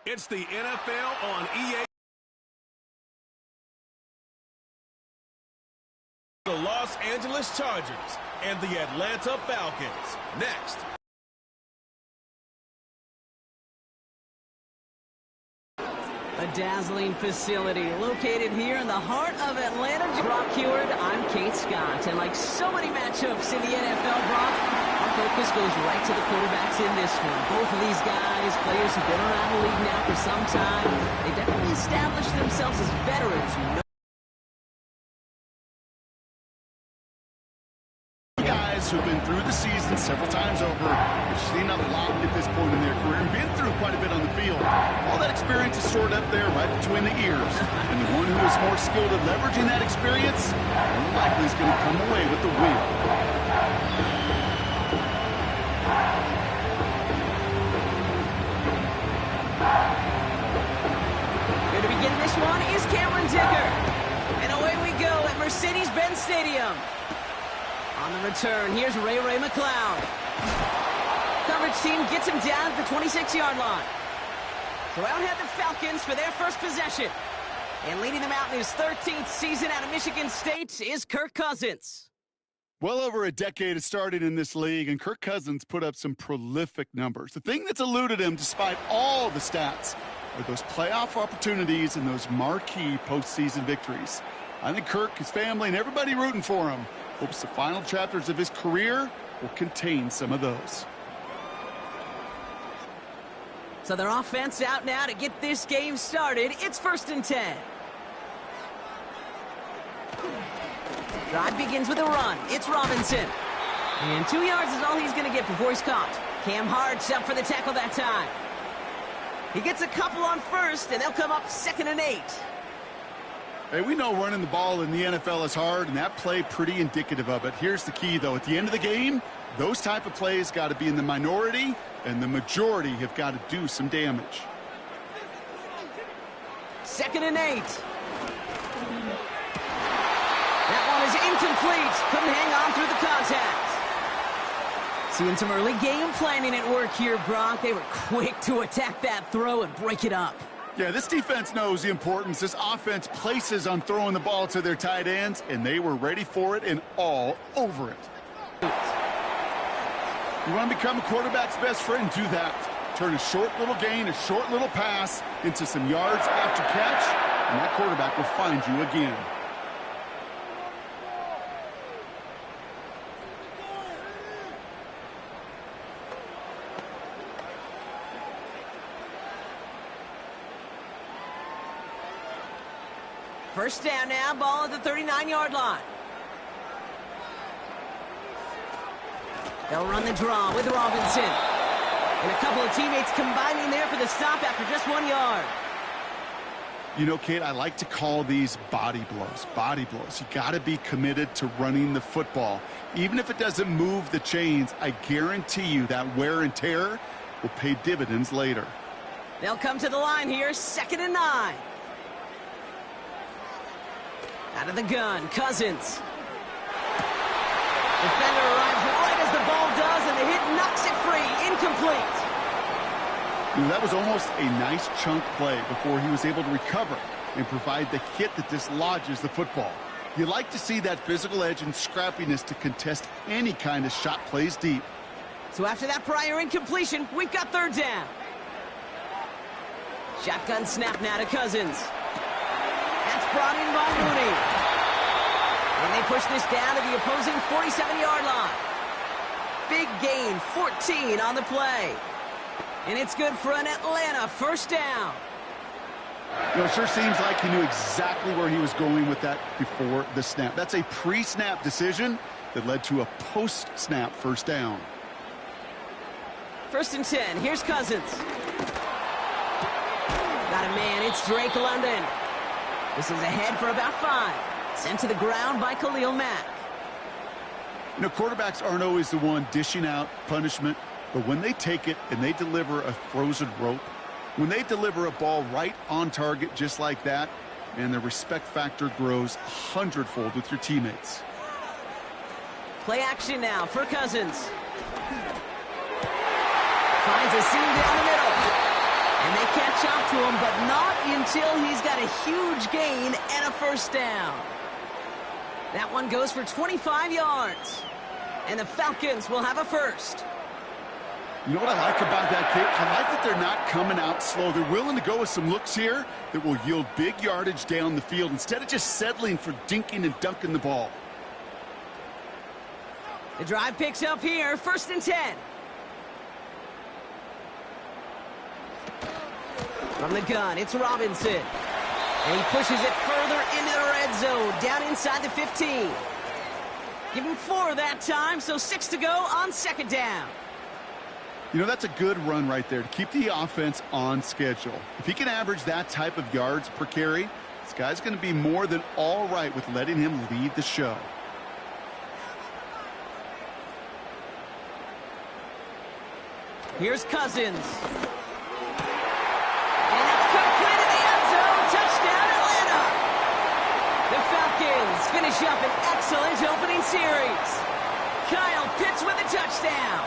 It's the NFL on EA. The Los Angeles Chargers and the Atlanta Falcons. Next. A dazzling facility located here in the heart of Atlanta. Brock Heward, I'm Kate Scott. And like so many matchups in the NFL, Brock, our focus goes right to the quarterbacks in this one. Both of these guys, players who've been around the league now for some time, they definitely established themselves as veterans who know who've been through the season several times over. They've seen a lot at this point in their career and been through quite a bit on the field. All that experience is stored up there right between the ears. And the one who is more skilled at leveraging that experience more likely is going to come away with the win. Here to begin this one is Cameron Dicker. And away we go at Mercedes-Benz Stadium. On the return, here's Ray McCloud. Coverage team gets him down at the 26-yard line. So out head the Falcons for their first possession. And leading them out in his 13th season out of Michigan State is Kirk Cousins. Well over a decade of starting in this league, and Kirk Cousins put up some prolific numbers. The thing that's eluded him, despite all the stats, are those playoff opportunities and those marquee postseason victories. I think Kirk, his family, and everybody rooting for him hopes the final chapters of his career will contain some of those. So their offense out now to get this game started. It's 1st and 10. Drive begins with a run. It's Robinson. And 2 yards is all he's going to get before he's caught. Cam Hart's up for the tackle that time. He gets a couple on first, and they'll come up 2nd and 8. Hey, we know running the ball in the NFL is hard, and that play pretty indicative of it. Here's the key, though. At the end of the game, those type of plays got to be in the minority, and the majority have got to do some damage. 2nd and 8. That one is incomplete. Couldn't hang on through the contact. Seeing some early game planning at work here, Brock. They were quick to attack that throw and break it up. Yeah, this defense knows the importance this offense places on throwing the ball to their tight ends, and they were ready for it and all over it. You want to become a quarterback's best friend? Do that. Turn a short little gain, a short little pass into some yards after catch, and that quarterback will find you again. First down now, ball at the 39-yard line. They'll run the draw with Robinson. And a couple of teammates combining there for the stop after just 1 yard. You know, Kate, I like to call these body blows. Body blows. You got to be committed to running the football. Even if it doesn't move the chains, I guarantee you that wear and tear will pay dividends later. They'll come to the line here, 2nd and 9. Out of the gun, Cousins. Defender arrives right as the ball does, and the hit knocks it free. Incomplete. You know, that was almost a nice chunk play before he was able to recover and provide the hit that dislodges the football. You like to see that physical edge and scrappiness to contest any kind of shot plays deep. So after that prior incompletion, we've got 3rd down. Shotgun snap now to Cousins. That's brought in by Mooney. And they push this down to the opposing 47-yard line. Big gain, 14 on the play. And it's good for an Atlanta 1st down. You know, it sure seems like he knew exactly where he was going with that before the snap. That's a pre-snap decision that led to a post-snap 1st down. 1st and 10. Here's Cousins. Got a man. It's Drake London. This is ahead for about 5. Sent to the ground by Khalil Mack. You know, quarterbacks aren't always the one dishing out punishment, but when they take it and they deliver a frozen rope, when they deliver a ball right on target just like that, man, the respect factor grows 100-fold with your teammates. Play action now for Cousins. Finds a seam down the middle. And they catch up to him, but not until he's got a huge gain and a first down. That one goes for 25 yards. And the Falcons will have a first. You know what I like about that, kid? I like that they're not coming out slow. They're willing to go with some looks here that will yield big yardage down the field instead of just settling for dinking and dunking the ball. The drive picks up here, 1st and 10. From the gun, it's Robinson. And he pushes it further into the red zone, down inside the 15. Give him 4 that time, so 6 to go on 2nd down. You know, that's a good run right there to keep the offense on schedule. If he can average that type of yards per carry, this guy's going to be more than all right with letting him lead the show. Here's Cousins. And it's complete in the end zone. Touchdown, Atlanta. The Falcons finish up an excellent opening series. Kyle Pitts with a touchdown.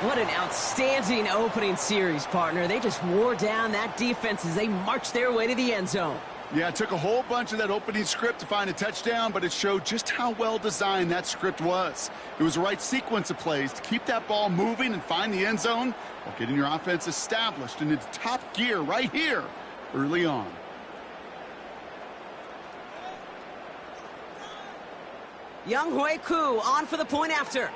What an outstanding opening series, partner. They just wore down that defense as they marched their way to the end zone. Yeah, it took a whole bunch of that opening script to find a touchdown, but it showed just how well designed that script was. It was the right sequence of plays to keep that ball moving and find the end zone while getting your offense established in its top gear right here early on. Young Hui Koo on for the point after.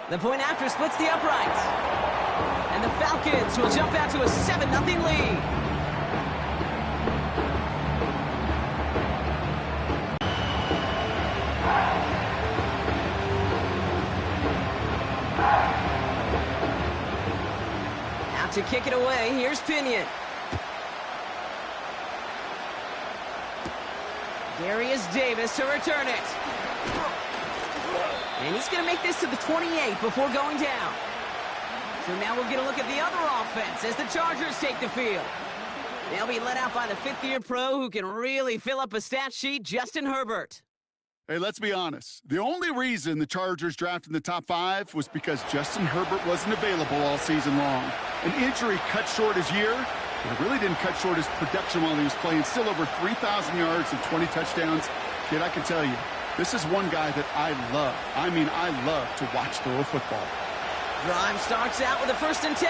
The point after splits the uprights. And the Falcons will jump out to a 7-0 lead. Out to kick it away, here's Pinion. Darius Davis to return it. And he's going to make this to the 28 before going down. So now we'll get a look at the other offense as the Chargers take the field. They'll be led out by the 5th-year pro who can really fill up a stat sheet, Justin Herbert. Hey, let's be honest. The only reason the Chargers drafted in the top 5 was because Justin Herbert wasn't available all season long. An injury cut short his year, but it really didn't cut short his production while he was playing. Still over 3,000 yards and 20 touchdowns. Kid, I can tell you, this is one guy that I love. I mean, I love to watch throw a football. Drive starts out with a 1st and 10.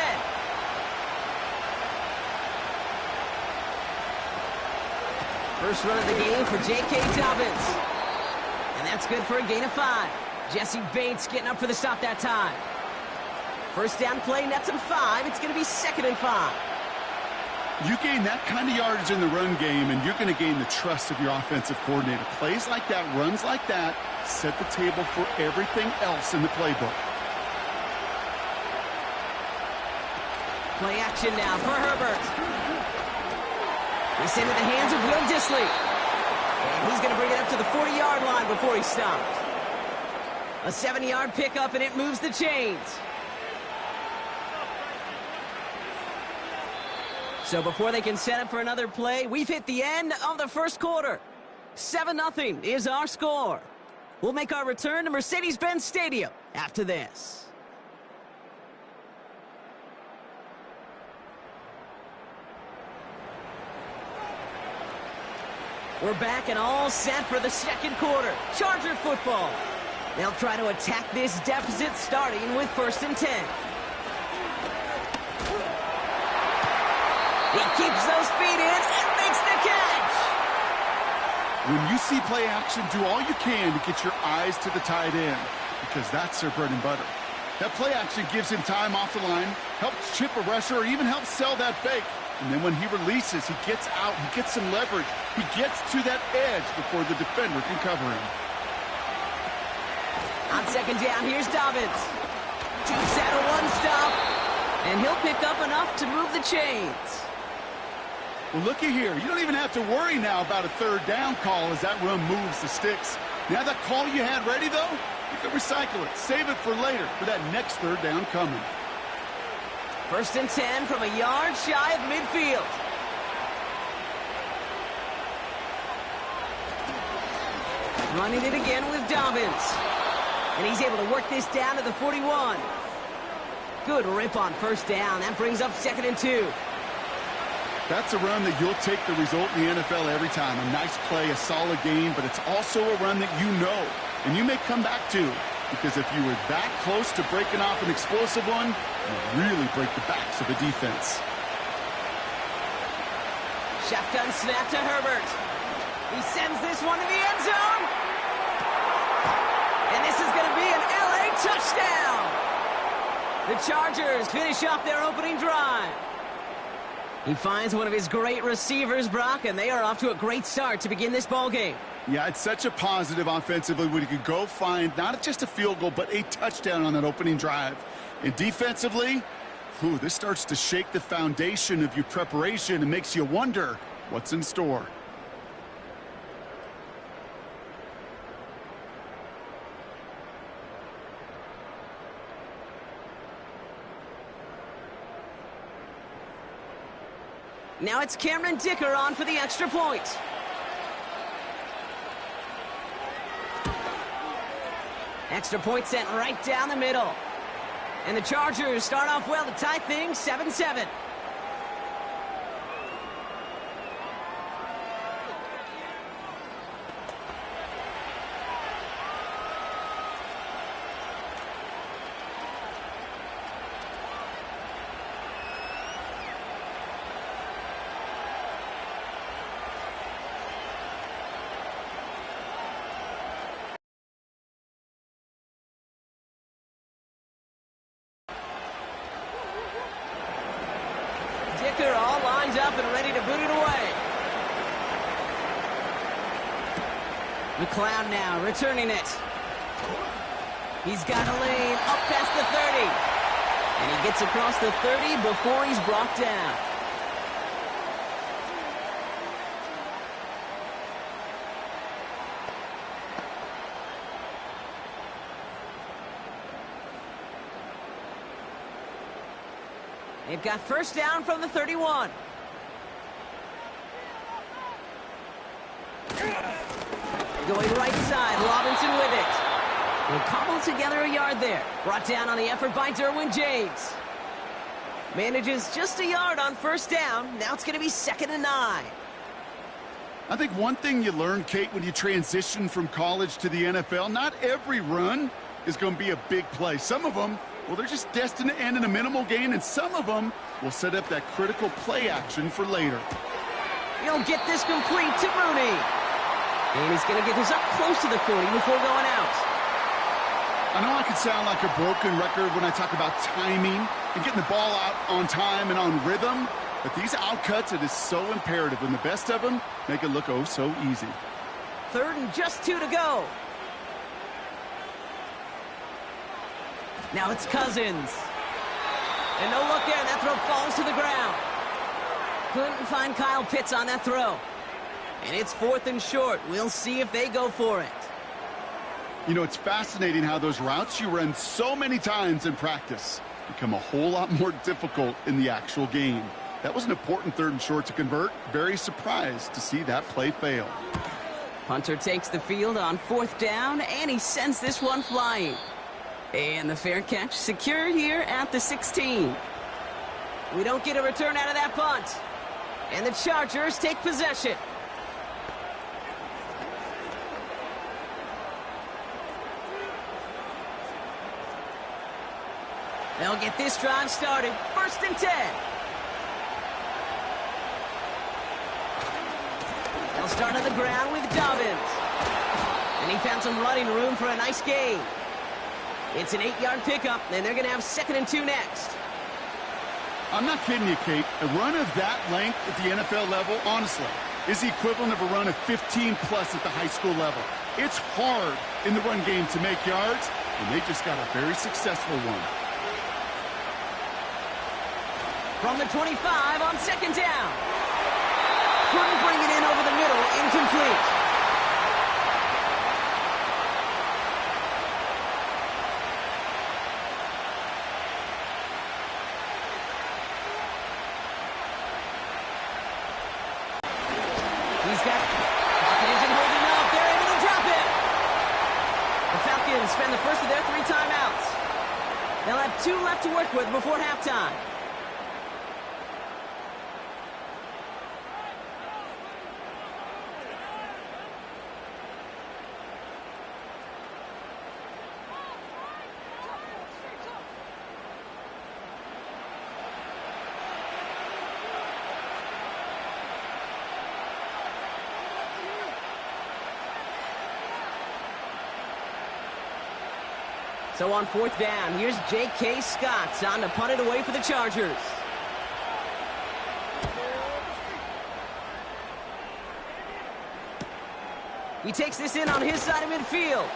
First run of the game for J.K. Dobbins. And that's good for a gain of 5. Jesse Bates getting up for the stop that time. First down play, nets him 5. It's going to be 2nd and 5. You gain that kind of yardage in the run game, and you're going to gain the trust of your offensive coordinator. Plays like that, runs like that, set the table for everything else in the playbook. Play action now for Herbert. He's into the hands of Will Dissly. And he's going to bring it up to the 40-yard line before he's stopped. A 70-yard pickup, and it moves the chains. So before they can set up for another play, we've hit the end of the first quarter. 7-0 is our score. We'll make our return to Mercedes-Benz Stadium after this. We're back and all set for the second quarter. Charger football. They'll try to attack this deficit starting with 1st and 10. He keeps those feet in and makes the catch. When you see play action, do all you can to get your eyes to the tight end, because that's their bread and butter. That play action gives him time off the line, helps chip a rusher, or even helps sell that fake. And then when he releases, he gets out, he gets some leverage. He gets to that edge before the defender can cover him. On 2nd down, here's Dobbins. Jukes out a one-stop, and he'll pick up enough to move the chains. Well, looky here. You don't even have to worry now about a 3rd down call as that run moves the sticks. Now that call you had ready, though, you can recycle it. Save it for later for that next 3rd down coming. 1st and 10 from a yard shy of midfield. Running it again with Dobbins. And he's able to work this down to the 41. Good rip on first down. That brings up 2nd and 2. That's a run that you'll take the result in the NFL every time. A nice play, a solid game, but it's also a run that you know and you may come back to, because if you were that close to breaking off an explosive one, you really break the backs of the defense. Shotgun snap to Herbert. He sends this one to the end zone. And this is going to be an LA touchdown. The Chargers finish off their opening drive. He finds one of his great receivers, Brock, and they are off to a great start to begin this ball game. Yeah, it's such a positive offensively when you could go find not just a field goal, but a touchdown on that opening drive. And defensively, this starts to shake the foundation of your preparation and makes you wonder what's in store. Now it's Cameron Dicker on for the extra point. Extra point sent right down the middle. And the Chargers start off well to tie things 7-7. Dicker all lined up and ready to boot it away. McLeod now returning it. He's got a lane up past the 30. And he gets across the 30 before he's brought down. They've got first down from the 31. Going right side, Robinson with it. Will cobble together a yard there. Brought down on the effort by Derwin James. Manages just a yard on first down. Now it's going to be 2nd and 9. I think one thing you learn, Kate, when you transition from college to the NFL, not every run is going to be a big play. Some of them, well, they're just destined to end in a minimal gain, and some of them will set up that critical play action for later. He'll get this complete to Mooney. And he's going to get this up close to the 40 before going out. I know I could sound like a broken record when I talk about timing and getting the ball out on time and on rhythm, but these outcuts, it is so imperative, and the best of them make it look oh so easy. 3rd and just 2 to go. Now it's Cousins. And no look there. That throw falls to the ground. Couldn't find Kyle Pitts on that throw. And it's 4th and short. We'll see if they go for it. You know, it's fascinating how those routes you run so many times in practice become a whole lot more difficult in the actual game. That was an important 3rd and short to convert. Very surprised to see that play fail. Punter takes the field on 4th down, and he sends this one flying. And the fair catch secured here at the 16. We don't get a return out of that punt. And the Chargers take possession. They'll get this drive started. 1st and 10. They'll start on the ground with Dobbins. And he found some running room for a nice gain. It's an 8-yard pickup, and they're going to have 2nd and 2 next. I'm not kidding you, Kate. A run of that length at the NFL level, honestly, is the equivalent of a run of 15-plus at the high school level. It's hard in the run game to make yards, and they just got a very successful one. From the 25 on 2nd down. Couldn't bring it in over the middle, incomplete. spend the first of their 3 timeouts. They'll have 2 left to work with before halftime. So on 4th down, here's J.K. Scott on to punt it away for the Chargers. He takes this in on his side of midfield.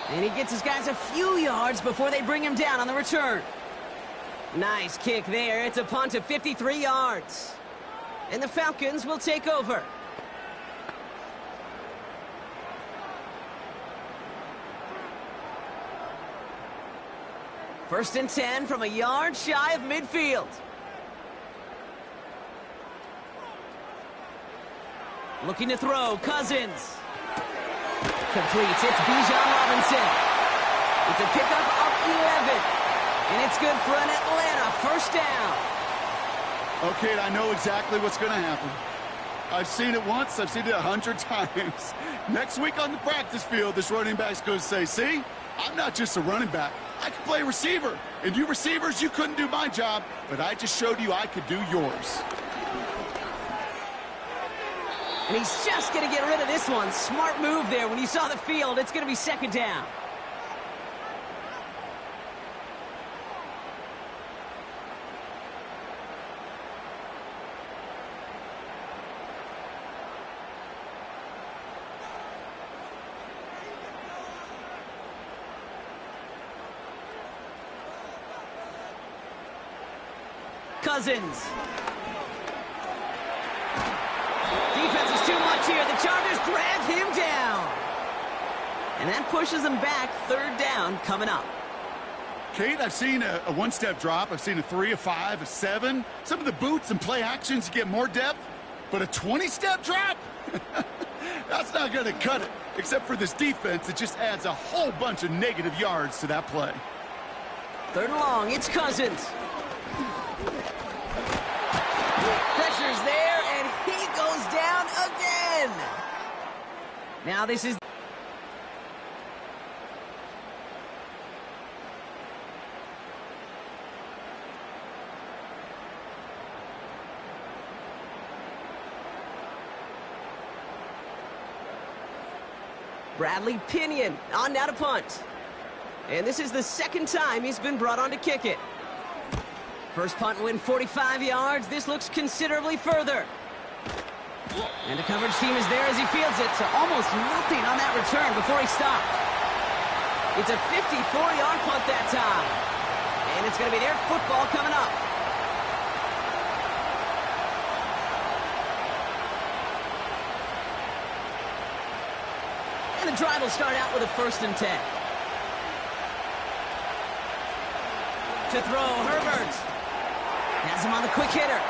And he gets his guys a few yards before they bring him down on the return. Nice kick there. It's a punt of 53 yards. And the Falcons will take over. First and 10 from a yard shy of midfield. Looking to throw, Cousins. Completes, it's Bijan Robinson. It's a pickup of 11. And it's good for an Atlanta first down. Okay, I know exactly what's going to happen. I've seen it once, I've seen it 100 times. Next week on the practice field, this running back's going to say, see, I'm not just a running back. I can play receiver. And you receivers, you couldn't do my job, but I just showed you I could do yours. And he's just going to get rid of this one. Smart move there. When you saw the field, it's going to be second down. Cousins. Defense is too much here. The Chargers drag him down. And that pushes them back. 3rd down coming up. Kate, I've seen a one-step drop. I've seen a 3, a 5, a 7. Some of the boots and play actions, you get more depth. But a 20-step drop? That's not going to cut it. Except for this defense, it just adds a whole bunch of negative yards to that play. 3rd and long. It's Cousins. Pressure's there, and he goes down again. Now this is... Bradley Pinion on now to punt. And this is the 2nd time he's been brought on to kick it. First punt win 45 yards. This looks considerably further. And the coverage team is there as he fields it. So almost nothing on that return before he stopped. It's a 54-yard punt that time. And it's going to be their football coming up. And the drive will start out with a 1st and 10. To throw, Herbert. Has him on the quick hitter.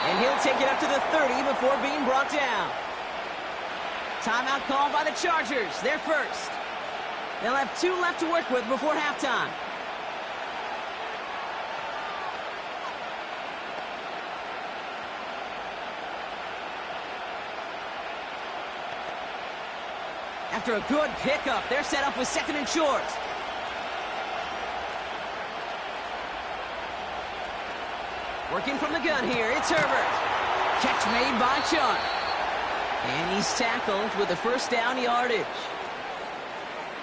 And he'll take it up to the 30 before being brought down. Timeout called by the Chargers. They're first. They'll have 2 left to work with before halftime. After a good pickup, they're set up with 2nd and short. Working from the gun here, it's Herbert. Catch made by Chuck. And he's tackled with the first down yardage.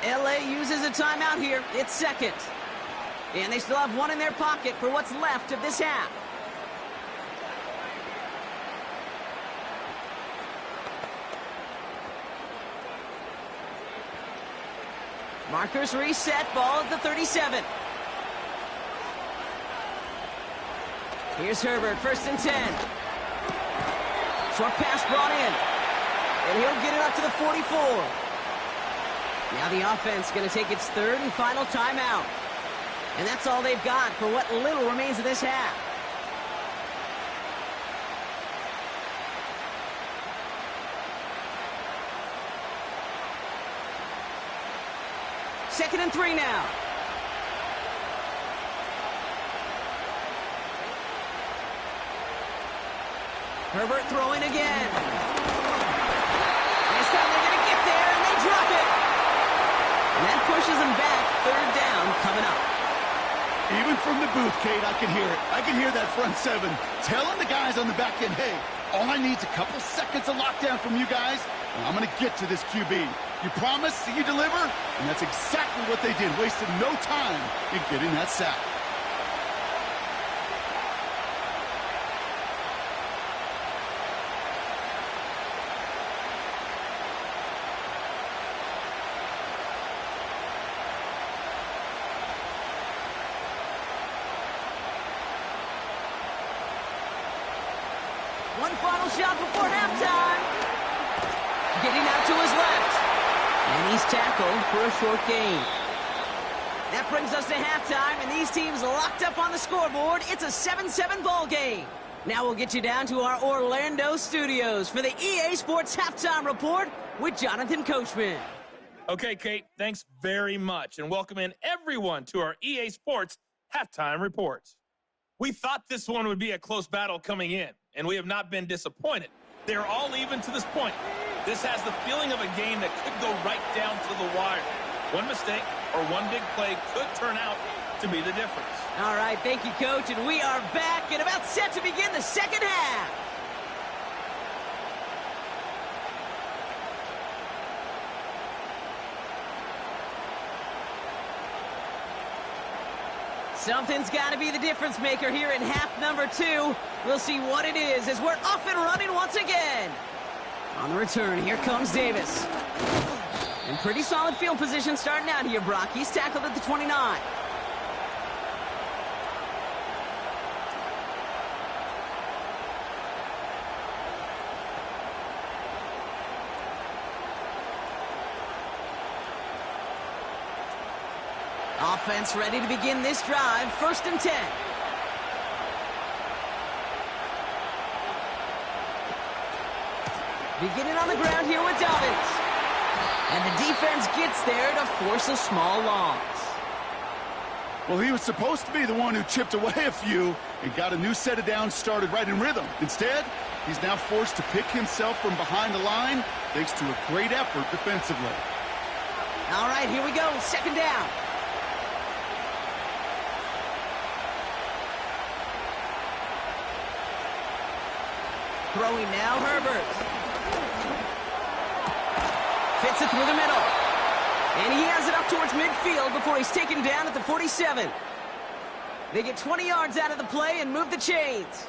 LA uses a timeout here. It's 2nd. And they still have 1 in their pocket for what's left of this half. Markers reset, ball at the 37. Here's Herbert, 1st and 10. Short pass brought in. And he'll get it up to the 44. Now the offense going to take its 3rd and final timeout. And that's all they've got for what little remains of this half. 2nd and 3 now. Herbert throwing again. This time they're going to get there, and they drop it. And that pushes them back. 3rd down coming up. Even from the booth, Kate, I can hear it. I can hear that front seven telling the guys on the back end, hey, all I need is a couple seconds of lockdown from you guys, and I'm going to get to this QB. You promise that you deliver? And that's exactly what they did, wasted no time in getting that sack. One final shot before halftime. Getting out to his left. And he's tackled for a short gain. That brings us to halftime, and these teams locked up on the scoreboard. It's a 7-7 ball game. Now we'll get you down to our Orlando studios for the EA Sports Halftime Report with Jonathan Coachman. Okay, Kate, thanks very much, and welcome in everyone to our EA Sports Halftime Reports. We thought this one would be a close battle coming in, and we have not been disappointed. They're all even to this point. This has the feeling of a game that could go right down to the wire. One mistake or one big play could turn out to be the difference. All right, thank you, Coach, and we are back and about set to begin the second half. Something's got to be the difference maker here in half number 2. We'll see what it is as we're off and running once again. On the return, here comes Davis. In pretty solid field position starting out here, Brock. He's tackled at the 29. Offense ready to begin this drive. 1st and 10. Beginning on the ground here with Dobbins. And the defense gets there to force a small loss. Well, he was supposed to be the one who chipped away a few and got a new set of downs started right in rhythm. Instead, he's now forced to pick himself from behind the line thanks to a great effort defensively. All right, here we go. 2nd down. Throwing now, Herbert. Fits it through the middle. And he has it up towards midfield before he's taken down at the 47. They get 20 yards out of the play and move the chains.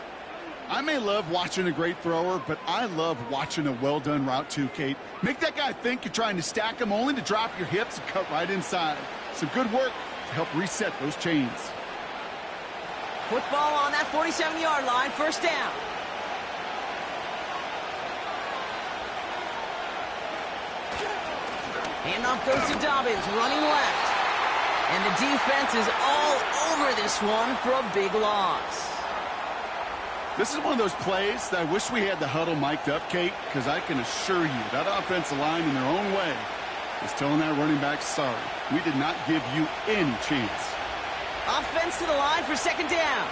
I may love watching a great thrower, but I love watching a well-done route too, Kate. Make that guy think you're trying to stack him only to drop your hips and cut right inside. Some good work to help reset those chains. Football on that 47-yard line. 1st down. Handoff goes to Dobbins, running left. And the defense is all over this one for a big loss. This is one of those plays that I wish we had the huddle mic'd up, Kate, because I can assure you that offensive line in their own way is telling that running back, sorry, we did not give you any chance. Offense to the line for 2nd down.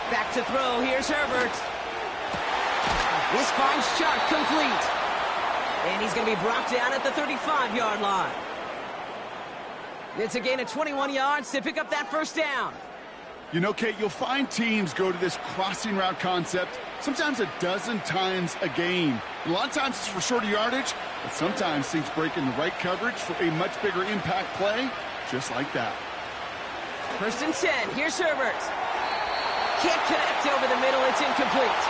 Back to throw. Here's Herbert. This finds Chuck complete. And he's going to be brought down at the 35-yard line. It's a gain of 21 yards to pick up that 1st down. You know, Kate, you'll find teams go to this crossing route concept sometimes a dozen times a game. And a lot of times it's for shorter yardage, but sometimes things break in the right coverage for a much bigger impact play, just like that. 1st and 10. Here's Herbert. Can't connect over the middle. It's incomplete.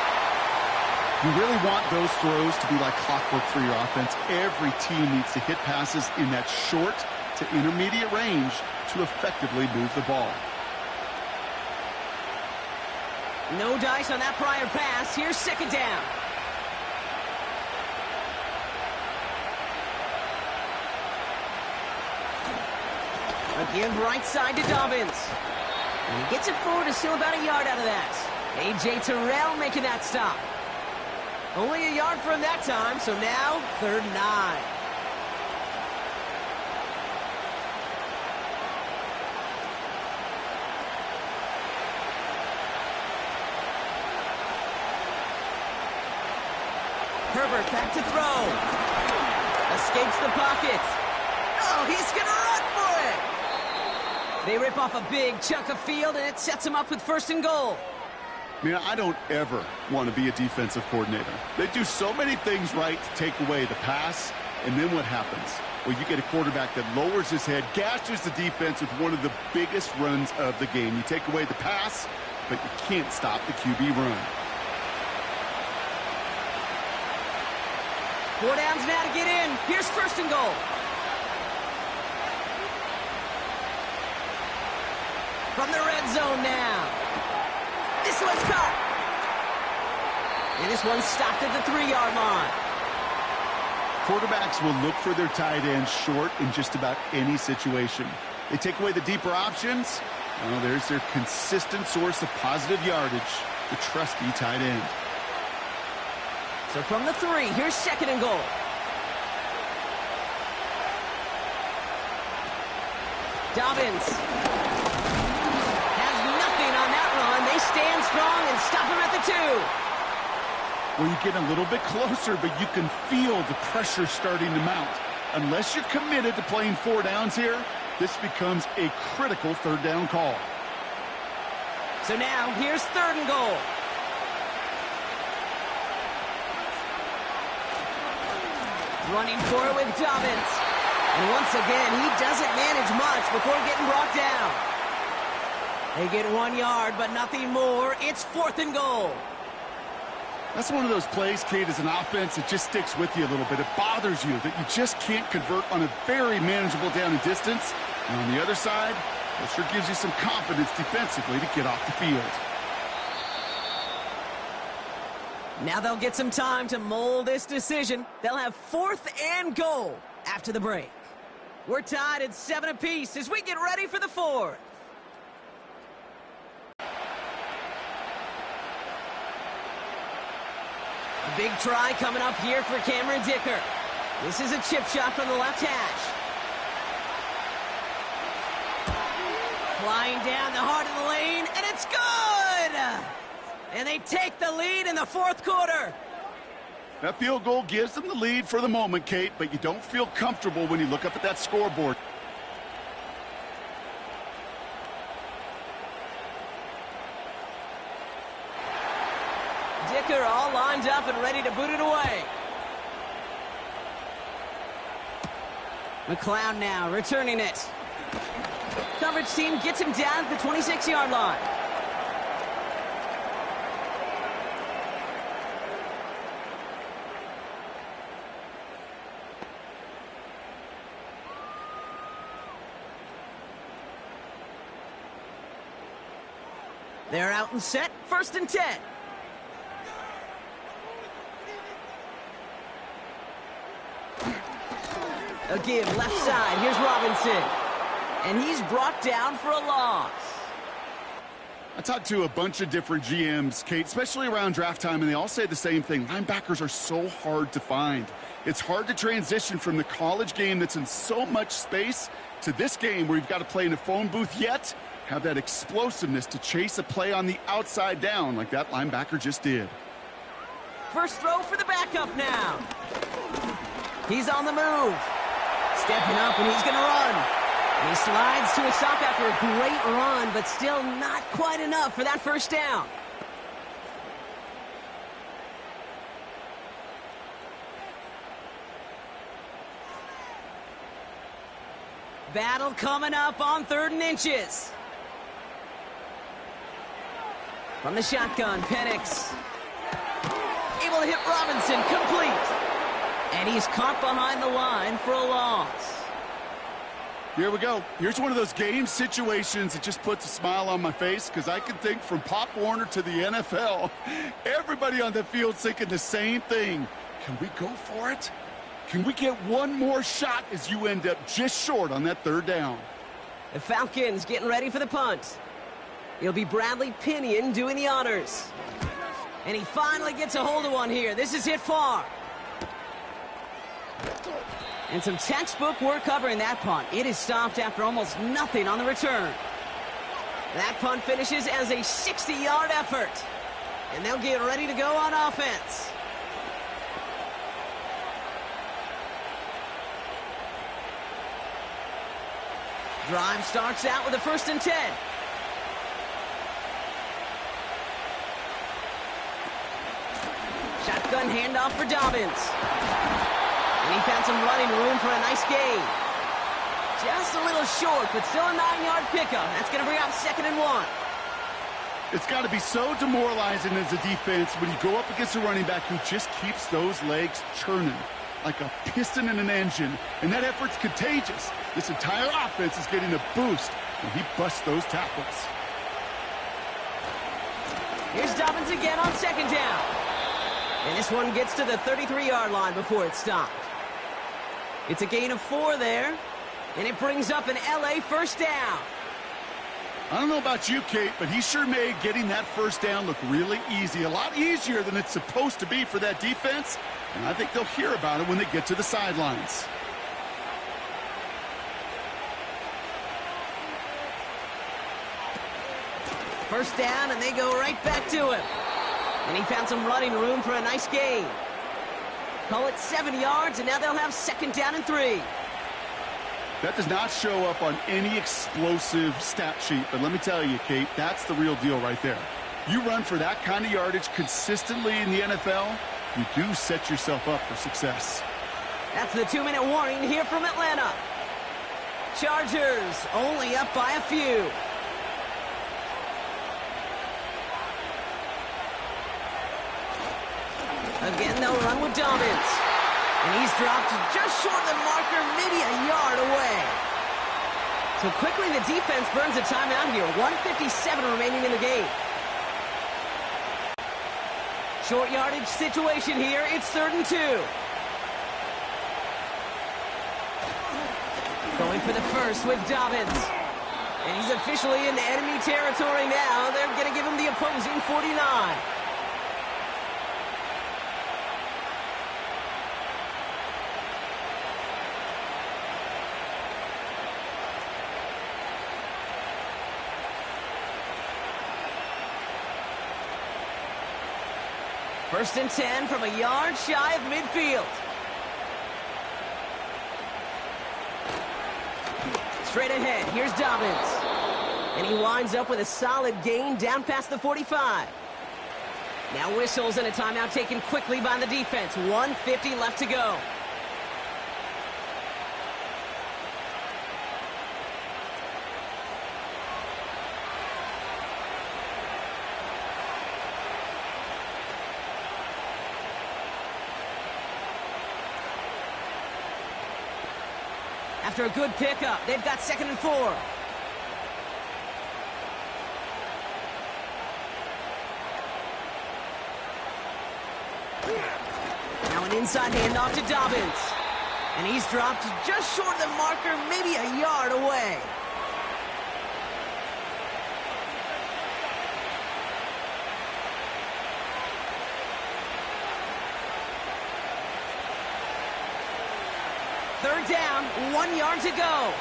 You really want those throws to be like clockwork for your offense. Every team needs to hit passes in that short to intermediate range to effectively move the ball. No dice on that prior pass. Here's 2nd down. A give right side to Dobbins. And he gets it forward to still about a yard out of that. A.J. Terrell making that stop. Only a yard for him that time, so now 3rd and 9. Herbert back to throw. Escapes the pocket. Oh, he's going to run for it. They rip off a big chunk of field, and it sets him up with 1st and goal. Man, I don't ever want to be a defensive coordinator. They do so many things right to take away the pass, and then what happens? Well, you get a quarterback that lowers his head, gashes the defense with one of the biggest runs of the game. You take away the pass, but you can't stop the QB run. 4 downs now to get in. Here's 1st and goal. From the red zone now. This one's caught. And this one's stopped at the 3-yard line. Quarterbacks will look for their tight end short in just about any situation. They take away the deeper options. Well, there's their consistent source of positive yardage, the trusty tight end. So from the 3, here's 2nd and goal. Dobbins has nothing on that run. They stand strong and stop him at the 2. Well, you get a little bit closer, but you can feel the pressure starting to mount. Unless you're committed to playing 4 downs here, this becomes a critical 3rd down call. So now, here's 3rd and goal. Running for it with Dobbins. And once again, he doesn't manage much before getting brought down. They get 1 yard, but nothing more. It's 4th and goal. That's one of those plays, Kate, as an offense that just sticks with you a little bit. It bothers you that you just can't convert on a very manageable down and distance. And on the other side, it sure gives you some confidence defensively to get off the field. Now they'll get some time to mold this decision. They'll have 4th and goal after the break. We're tied at 7 apiece as we get ready for the 4th. A big try coming up here for Cameron Dicker. This is a chip shot from the left hash. Flying down the heart of the lane, and it's good! And they take the lead in the 4th quarter. That field goal gives them the lead for the moment, Kate, but you don't feel comfortable when you look up at that scoreboard. Dicker all lined up and ready to boot it away. McLeod now returning it. Coverage team gets him down at the 26-yard line. They're out and set. 1st and 10. A give left side. Here's Robinson. And he's brought down for a loss. I talked to a bunch of different GMs, Kate, especially around draft time, and they all say the same thing. Linebackers are so hard to find. It's hard to transition from the college game that's in so much space to this game where you've got to play in a phone booth, yet have that explosiveness to chase a play on the outside down like that linebacker just did. First throw for the backup now. He's on the move. Stepping up, and he's going to run. And he slides to a stop after a great run, but still not quite enough for that 1st down. Battle coming up on 3rd and inches. From the shotgun, Penix. Able to hit Robinson, complete. And he's caught behind the line for a loss. Here we go. Here's one of those game situations that just puts a smile on my face because I can think from Pop Warner to the NFL, everybody on the field thinking the same thing. Can we go for it? Can we get one more shot as you end up just short on that 3rd down? The Falcons getting ready for the punt. It'll be Bradley Pinion doing the honors. And he finally gets a hold of one here. This is hit far. And some textbook work covering that punt. It is stopped after almost nothing on the return. That punt finishes as a 60-yard effort. And they'll get ready to go on offense. Drive starts out with a 1st and 10. Shotgun handoff for Dobbins. And he found some running room for a nice gain. Just a little short, but still a 9-yard pickup. That's going to bring up 2nd and 1. It's got to be so demoralizing as a defense when you go up against a running back who just keeps those legs churning like a piston in an engine, and that effort's contagious. This entire offense is getting a boost when he busts those tackles. Here's Dobbins again on 2nd down. And this one gets to the 33-yard line before it's stopped. It's a gain of 4 there, and it brings up an LA 1st down. I don't know about you, Kate, but he sure made getting that 1st down look really easy. A lot easier than it's supposed to be for that defense, and I think they'll hear about it when they get to the sidelines. First down, and they go right back to him. And he found some running room for a nice gain. Call it 7 yards, and now they'll have 2nd down and 3. That does not show up on any explosive stat sheet, but let me tell you, Kate, that's the real deal right there. You run for that kind of yardage consistently in the NFL, you do set yourself up for success. That's the 2-minute warning here from Atlanta. Chargers only up by a few. Again, they'll run with Dobbins. And he's dropped just short of the marker, maybe a yard away. So quickly the defense burns a timeout here. 1:57 remaining in the game. Short yardage situation here. It's 3rd and 2. Going for the first with Dobbins. And he's officially in enemy territory now. They're going to give him the opposing 49. First and 10 from a yard shy of midfield. Straight ahead, here's Dobbins. And he winds up with a solid gain down past the 45. Now whistles and a timeout taken quickly by the defense. 1:50 left to go. After a good pickup, they've got 2nd and 4. Now an inside handoff to Dobbins. And he's dropped just short of the marker, maybe a yard away. Third down, 1 yard to go.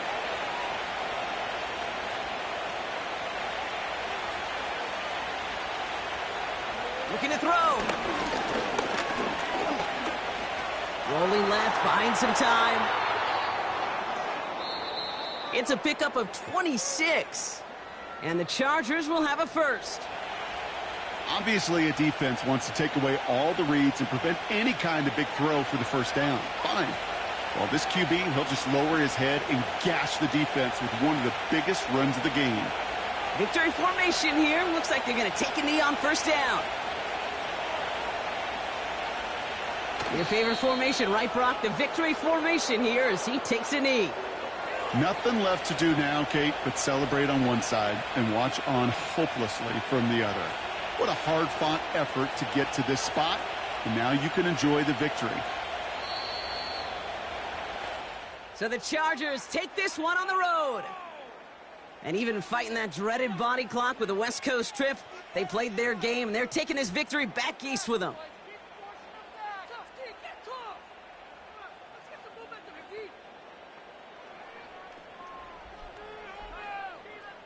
Looking to throw. Rolling left, buying some time. It's a pickup of 26. And the Chargers will have a first. Obviously, a defense wants to take away all the reads and prevent any kind of big throw for the first down. Fine. Well, this QB, he'll just lower his head and gash the defense with one of the biggest runs of the game. Victory formation here. Looks like they're going to take a knee on first down. Your favorite formation, right, Brock? The victory formation here as he takes a knee. Nothing left to do now, Kate, but celebrate on one side and watch on hopelessly from the other. What a hard-fought effort to get to this spot, and now you can enjoy the victory. So the Chargers take this one on the road. And even fighting that dreaded body clock with the West Coast trip, they played their game, and they're taking this victory back east with them.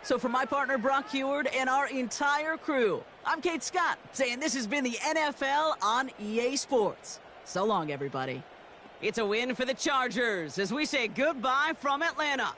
So for my partner, Brock Heward, and our entire crew, I'm Kate Scott, saying this has been the NFL on EA Sports. So long, everybody. It's a win for the Chargers as we say goodbye from Atlanta.